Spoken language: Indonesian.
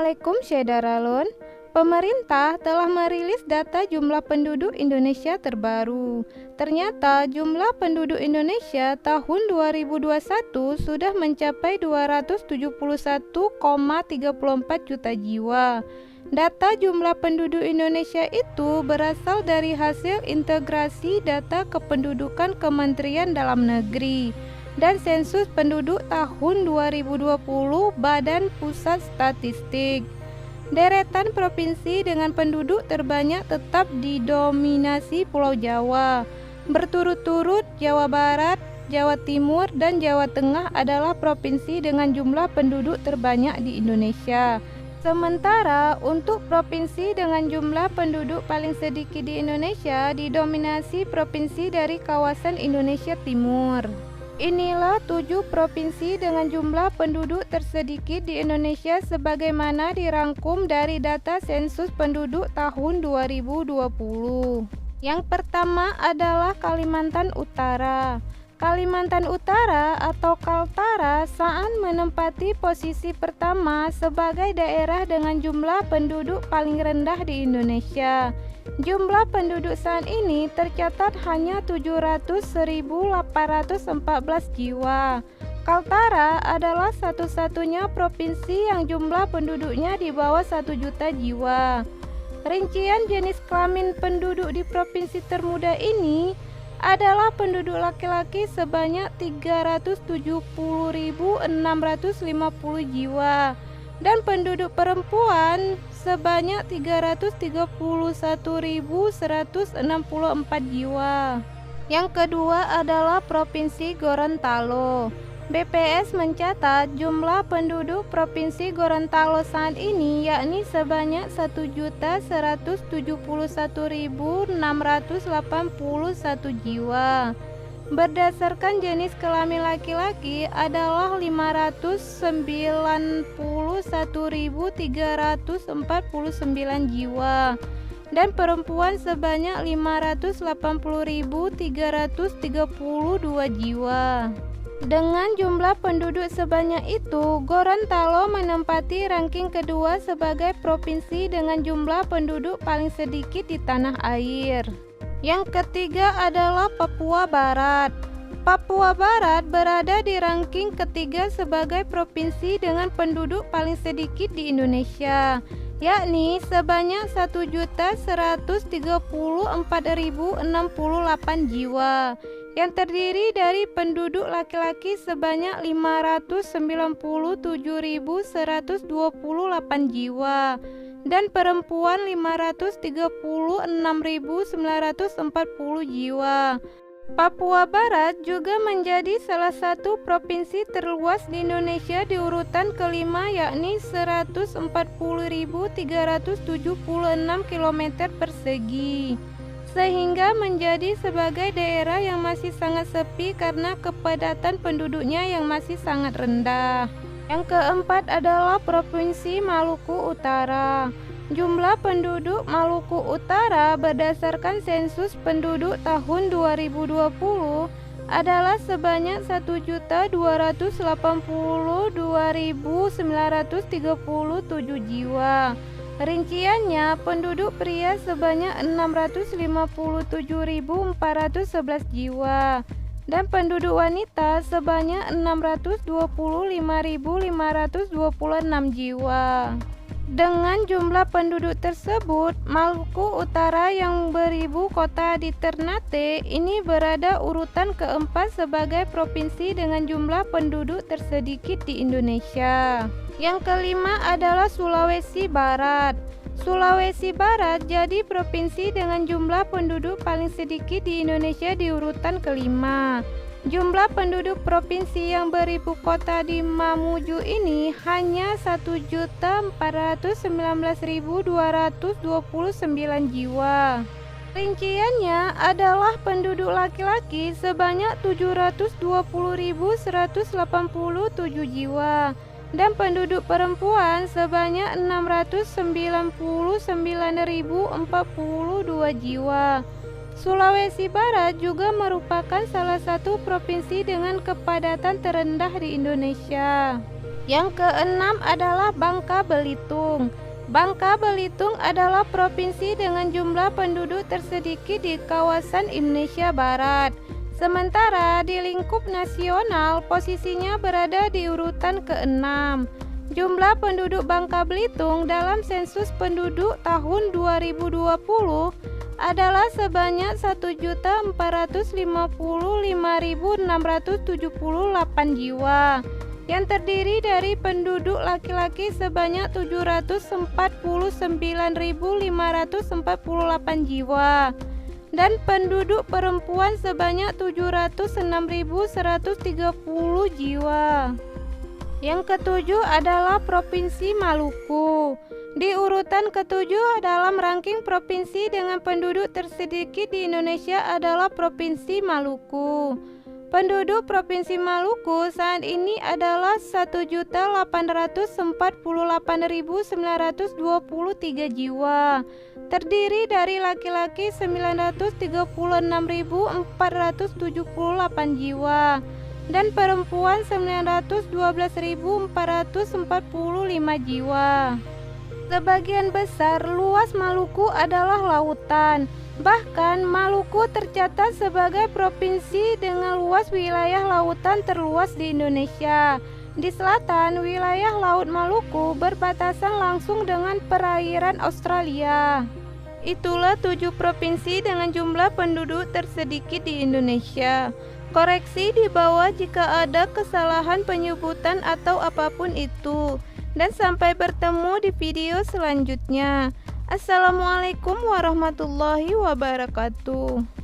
Assalamualaikum Syederalun. Pemerintah telah merilis data jumlah penduduk Indonesia terbaru. Ternyata jumlah penduduk Indonesia tahun 2021 sudah mencapai 271,34 juta jiwa. Data jumlah penduduk Indonesia itu berasal dari hasil integrasi data kependudukan Kementerian Dalam Negeri dan sensus penduduk tahun 2020 Badan Pusat Statistik. Deretan provinsi dengan penduduk terbanyak tetap didominasi Pulau Jawa. Berturut-turut Jawa Barat, Jawa Timur, dan Jawa Tengah adalah provinsi dengan jumlah penduduk terbanyak di Indonesia. Sementara untuk provinsi dengan jumlah penduduk paling sedikit di Indonesia didominasi provinsi dari kawasan Indonesia Timur. Inilah 7 provinsi dengan jumlah penduduk tersedikit di Indonesia sebagaimana dirangkum dari data sensus penduduk tahun 2020. Yang pertama adalah Kalimantan Utara. Kalimantan Utara atau Kaltara saat menempati posisi pertama sebagai daerah dengan jumlah penduduk paling rendah di Indonesia. Jumlah penduduk saat ini tercatat hanya 700.814 jiwa. Kaltara adalah satu-satunya provinsi yang jumlah penduduknya di bawah 1 juta jiwa. Rincian jenis kelamin penduduk di provinsi termuda ini adalah penduduk laki-laki sebanyak 370.650 jiwa dan penduduk perempuan sebanyak 331.164 jiwa. Yang kedua adalah Provinsi Gorontalo. BPS mencatat jumlah penduduk Provinsi Gorontalo saat ini yakni sebanyak 1.071.681 jiwa. Berdasarkan jenis kelamin laki-laki adalah 591.349 jiwa dan perempuan sebanyak 580.332 jiwa. Dengan jumlah penduduk sebanyak itu, Gorontalo menempati ranking kedua sebagai provinsi dengan jumlah penduduk paling sedikit di tanah air. Yang ketiga adalah Papua Barat. Papua Barat berada di ranking ketiga sebagai provinsi dengan penduduk paling sedikit di Indonesia, yakni sebanyak 1.134.068 jiwa, yang terdiri dari penduduk laki-laki sebanyak 597.128 jiwa dan perempuan 536.940 jiwa. Papua Barat juga menjadi salah satu provinsi terluas di Indonesia di urutan kelima yakni 140.376 km persegi, sehingga menjadi sebagai daerah yang masih sangat sepi karena kepadatan penduduknya yang masih sangat rendah. Yang keempat adalah Provinsi Maluku Utara. Jumlah penduduk Maluku Utara berdasarkan sensus penduduk tahun 2020 adalah sebanyak 1.282.937 jiwa. Rinciannya, penduduk pria sebanyak 657.411 jiwa dan penduduk wanita sebanyak 625.526 jiwa. Dengan jumlah penduduk tersebut, Maluku Utara yang beribu kota di Ternate ini berada urutan keempat sebagai provinsi dengan jumlah penduduk tersedikit di Indonesia. Yang kelima adalah Sulawesi Barat. Sulawesi Barat jadi provinsi dengan jumlah penduduk paling sedikit di Indonesia di urutan kelima. Jumlah penduduk provinsi yang beribu kota di Mamuju ini hanya 1.419.229 jiwa. Rinciannya adalah penduduk laki-laki sebanyak 720.187 jiwa dan penduduk perempuan sebanyak 699.042 jiwa. Sulawesi Barat juga merupakan salah satu provinsi dengan kepadatan terendah di Indonesia. Yang keenam adalah Bangka Belitung. Bangka Belitung adalah provinsi dengan jumlah penduduk tersedikit di kawasan Indonesia Barat. Sementara di lingkup nasional posisinya berada di urutan ke-6. Jumlah penduduk Bangka Belitung dalam sensus penduduk tahun 2020 adalah sebanyak 1.455.678 jiwa, yang terdiri dari penduduk laki-laki sebanyak 749.548 jiwa dan penduduk perempuan sebanyak 706.130 jiwa. Yang ketujuh adalah Provinsi Maluku. Di urutan ketujuh dalam ranking provinsi dengan penduduk tersedikit di Indonesia adalah Provinsi Maluku. Penduduk Provinsi Maluku saat ini adalah 1.848.923 jiwa, terdiri dari laki-laki 936.478 jiwa dan perempuan 912.445 jiwa. Sebagian besar luas Maluku adalah lautan. Bahkan Maluku tercatat sebagai provinsi dengan luas wilayah lautan terluas di Indonesia. Di selatan, wilayah Laut Maluku berbatasan langsung dengan perairan Australia. Itulah 7 provinsi dengan jumlah penduduk tersedikit di Indonesia. Koreksi di bawah jika ada kesalahan penyebutan atau apapun itu. Dan sampai bertemu di video selanjutnya. Assalamualaikum warahmatullahi wabarakatuh.